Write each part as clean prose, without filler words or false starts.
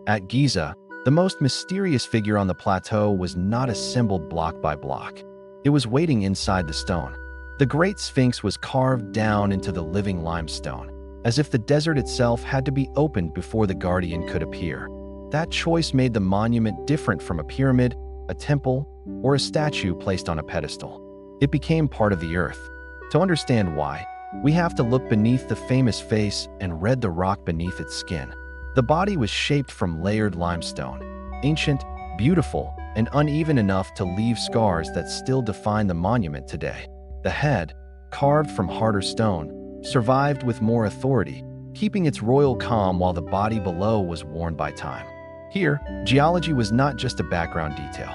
At Giza, the most mysterious figure on the plateau was not assembled block by block. It was waiting inside the stone. The Great Sphinx was carved down into the living limestone, as if the desert itself had to be opened before the guardian could appear. That choice made the monument different from a pyramid, a temple, or a statue placed on a pedestal. It became part of the earth. To understand why, we have to look beneath the famous face and read the rock beneath its skin. The body was shaped from layered limestone, ancient, beautiful, and uneven enough to leave scars that still define the monument today. The head, carved from harder stone, survived with more authority, keeping its royal calm while the body below was worn by time. Here, geology was not just a background detail.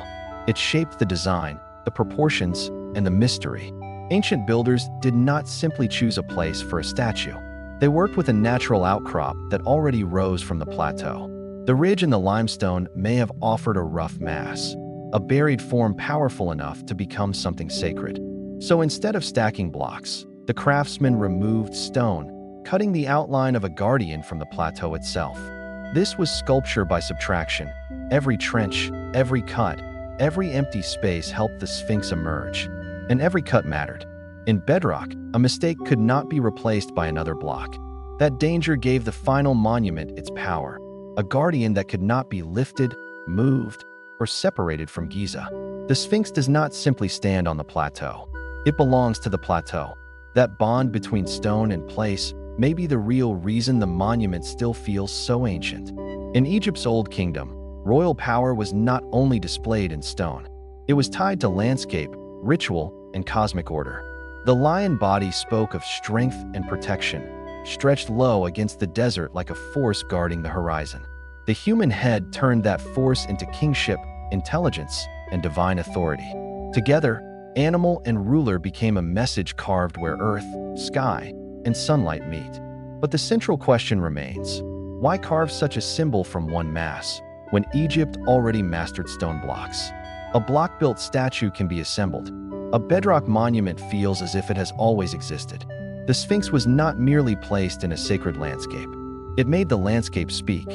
It shaped the design, the proportions, and the mystery. Ancient builders did not simply choose a place for a statue. They worked with a natural outcrop that already rose from the plateau. The ridge in the limestone may have offered a rough mass, a buried form powerful enough to become something sacred. So instead of stacking blocks, the craftsman removed stone, cutting the outline of a guardian from the plateau itself. This was sculpture by subtraction. Every trench, every cut, every empty space helped the Sphinx emerge. And every cut mattered. In bedrock, a mistake could not be replaced by another block. That danger gave the final monument its power, a guardian that could not be lifted, moved, or separated from Giza. The Sphinx does not simply stand on the plateau. It belongs to the plateau. That bond between stone and place may be the real reason the monument still feels so ancient. In Egypt's Old Kingdom, royal power was not only displayed in stone. It was tied to landscape, ritual, and cosmic order. The lion body spoke of strength and protection, stretched low against the desert like a force guarding the horizon. The human head turned that force into kingship, intelligence, and divine authority. Together, animal and ruler became a message carved where earth, sky, and sunlight meet. But the central question remains: why carve such a symbol from one mass, when Egypt already mastered stone blocks? A block-built statue can be assembled. A bedrock monument feels as if it has always existed. The Sphinx was not merely placed in a sacred landscape. It made the landscape speak.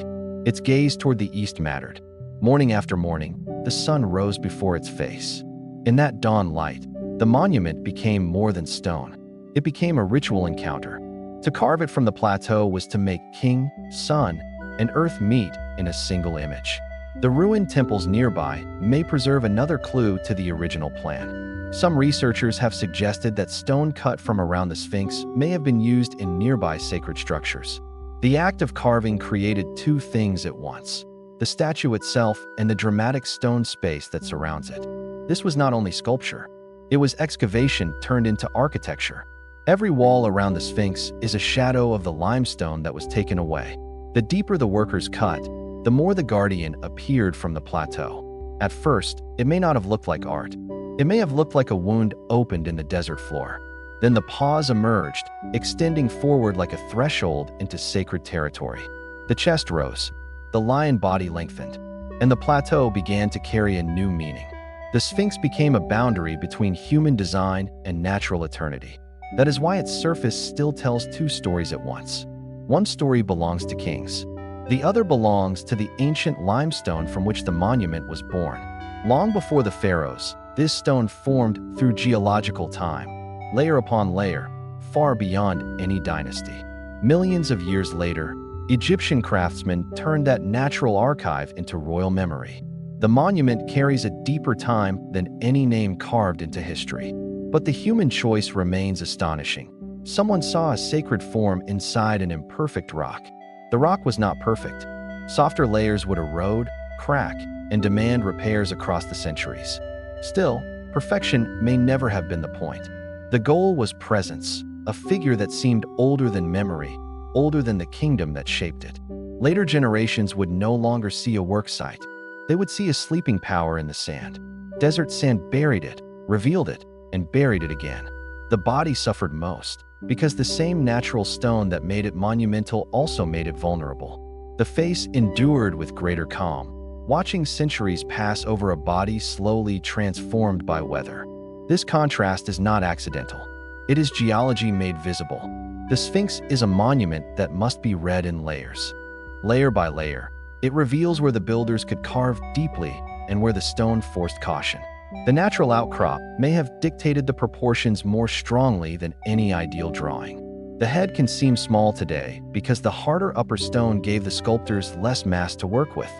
Its gaze toward the east mattered. Morning after morning, the sun rose before its face. In that dawn light, the monument became more than stone. It became a ritual encounter. To carve it from the plateau was to make king, sun, and earth meet in a single image. The ruined temples nearby may preserve another clue to the original plan. Some researchers have suggested that stone cut from around the Sphinx may have been used in nearby sacred structures. The act of carving created two things at once: the statue itself and the dramatic stone space that surrounds it. This was not only sculpture, it was excavation turned into architecture. Every wall around the Sphinx is a shadow of the limestone that was taken away. The deeper the workers cut, the more the guardian appeared from the plateau. At first, it may not have looked like art. It may have looked like a wound opened in the desert floor. Then the pause emerged, extending forward like a threshold into sacred territory. The chest rose, the lion body lengthened, and the plateau began to carry a new meaning. The Sphinx became a boundary between human design and natural eternity. That is why its surface still tells two stories at once. One story belongs to kings. The other belongs to the ancient limestone from which the monument was born. Long before the pharaohs, this stone formed through geological time, layer upon layer, far beyond any dynasty. Millions of years later, Egyptian craftsmen turned that natural archive into royal memory. The monument carries a deeper time than any name carved into history. But the human choice remains astonishing. Someone saw a sacred form inside an imperfect rock. The rock was not perfect. Softer layers would erode, crack, and demand repairs across the centuries. Still, perfection may never have been the point. The goal was presence, a figure that seemed older than memory, older than the kingdom that shaped it. Later generations would no longer see a work site. They would see a sleeping power in the sand. Desert sand buried it, revealed it, and buried it again. The body suffered most, because the same natural stone that made it monumental also made it vulnerable. The face endured with greater calm, watching centuries pass over a body slowly transformed by weather. This contrast is not accidental. It is geology made visible. The Sphinx is a monument that must be read in layers. Layer by layer, It reveals where the builders could carve deeply and where the stone forced caution. The natural outcrop may have dictated the proportions more strongly than any ideal drawing. The head can seem small today because the harder upper stone gave the sculptors less mass to work with.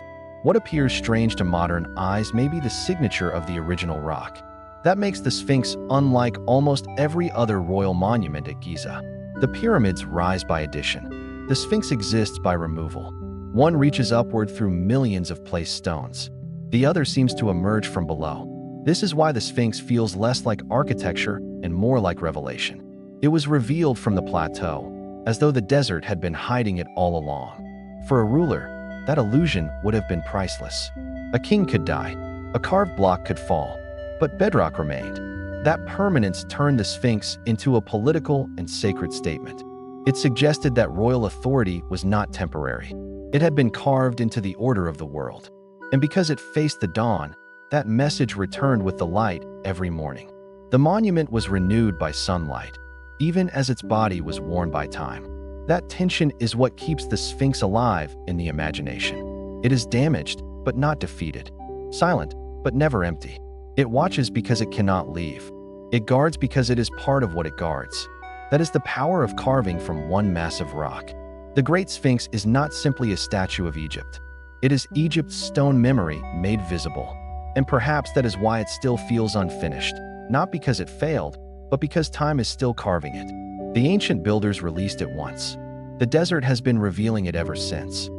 What appears strange to modern eyes may be the signature of the original rock. That makes the Sphinx unlike almost every other royal monument at Giza. The pyramids rise by addition. The Sphinx exists by removal. One reaches upward through millions of placed stones. The other seems to emerge from below. This is why the Sphinx feels less like architecture and more like revelation. It was revealed from the plateau, as though the desert had been hiding it all along. For a ruler, that illusion would have been priceless. A king could die, a carved block could fall, but bedrock remained. That permanence turned the Sphinx into a political and sacred statement. It suggested that royal authority was not temporary. It had been carved into the order of the world. And because it faced the dawn, that message returned with the light every morning. The monument was renewed by sunlight, even as its body was worn by time. That tension is what keeps the Sphinx alive in the imagination. It is damaged, but not defeated. Silent, but never empty. It watches because it cannot leave. It guards because it is part of what it guards. That is the power of carving from one massive rock. The Great Sphinx is not simply a statue of Egypt. It is Egypt's stone memory made visible. And perhaps that is why it still feels unfinished, not because it failed, but because time is still carving it. The ancient builders released it once. The desert has been revealing it ever since.